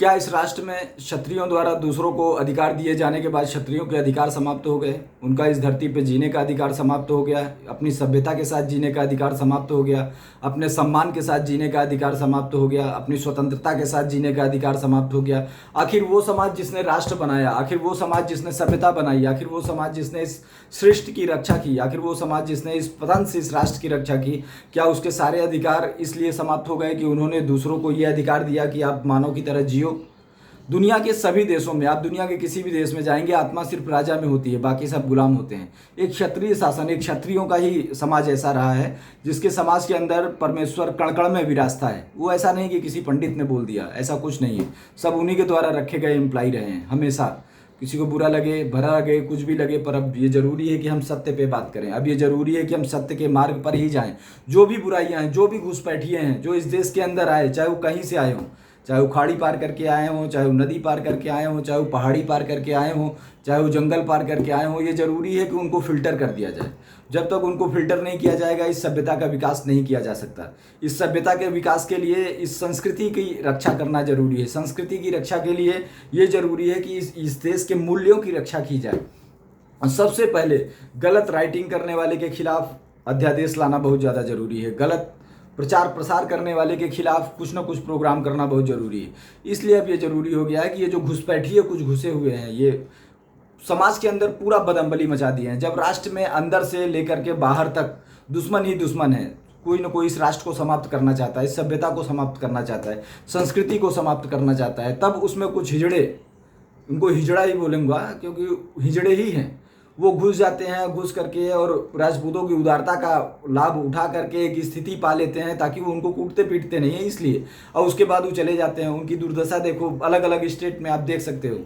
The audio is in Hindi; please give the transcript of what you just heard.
क्या इस राष्ट्र में क्षत्रियों द्वारा दूसरों को अधिकार दिए जाने के बाद क्षत्रियों के अधिकार समाप्त हो गए? उनका इस धरती पे जीने का अधिकार समाप्त हो गया, अपनी सभ्यता के साथ जीने का अधिकार समाप्त हो गया, अपने सम्मान के साथ जीने का अधिकार समाप्त हो गया, अपनी स्वतंत्रता के साथ जीने का अधिकार समाप्त हो गया। आखिर वो समाज जिसने राष्ट्र बनाया, आखिर वो समाज जिसने सभ्यता बनाई, आखिर वो समाज जिसने इस सृष्टि की रक्षा की, आखिर वो समाज जिसने इस पतन से इस राष्ट्र की रक्षा की, क्या उसके सारे अधिकार इसलिए समाप्त हो गए कि उन्होंने दूसरों को ये अधिकार दिया कि आप मानव की तरह जियो? दुनिया के सभी देशों में, आप दुनिया के किसी भी देश में जाएंगे, आत्मा सिर्फ राजा में होती है, बाकी सब गुलाम होते हैं। एक क्षत्रिय शासन, एक क्षत्रियों का ही समाज ऐसा रहा है जिसके समाज के अंदर परमेश्वर कण कण में विराजता है। वो ऐसा नहीं कि किसी पंडित ने बोल दिया, ऐसा कुछ नहीं है। सब उन्हीं के द्वारा रखे गए एम्प्लाई रहे हैं हमेशा। किसी को बुरा लगे, भरा लगे, कुछ भी लगे, पर अब ये जरूरी है कि हम सत्य पे बात करें। अब ये जरूरी है कि हम सत्य के मार्ग पर ही जाएं। जो भी बुराइयां हैं, जो भी घुसपैठिए हैं, जो इस देश के अंदर आए, चाहे वो कहीं से आए हों, चाहे वो खाड़ी पार करके आए हों, चाहे वो नदी पार करके आए हों, चाहे वो पहाड़ी पार करके आए हों, चाहे वो जंगल पार करके आए हों, ये जरूरी है कि उनको फिल्टर कर दिया जाए। जब तक उनको फिल्टर नहीं किया जाएगा, इस सभ्यता का विकास नहीं किया जा सकता। इस सभ्यता के विकास के लिए इस संस्कृति की रक्षा करना जरूरी है। संस्कृति की रक्षा के लिए ये जरूरी है कि इस देश के मूल्यों की रक्षा की जाए। और सबसे पहले गलत राइटिंग करने वाले के खिलाफ अध्यादेश लाना बहुत ज़्यादा जरूरी है। गलत प्रचार प्रसार करने वाले के खिलाफ कुछ ना कुछ प्रोग्राम करना बहुत ज़रूरी है। इसलिए अब ये ज़रूरी हो गया है कि ये जो घुसपैठिए कुछ घुसे हुए हैं, ये समाज के अंदर पूरा बदअम्बली मचा दिए हैं। जब राष्ट्र में अंदर से लेकर के बाहर तक दुश्मन ही दुश्मन है, कोई ना कोई इस राष्ट्र को समाप्त करना चाहता है, इस सभ्यता को समाप्त करना चाहता है, संस्कृति को समाप्त करना चाहता है, तब उसमें कुछ हिजड़े, उनको हिजड़ा ही बोलूँगा क्योंकि हिजड़े ही हैं, वो घुस जाते हैं। घुस करके और राजपूतों की उदारता का लाभ उठा करके एक स्थिति पा लेते हैं ताकि वो उनको कूटते पीटते नहीं है इसलिए, और उसके बाद वो चले जाते हैं। उनकी दुर्दशा देखो, अलग अलग स्टेट में आप देख सकते हो।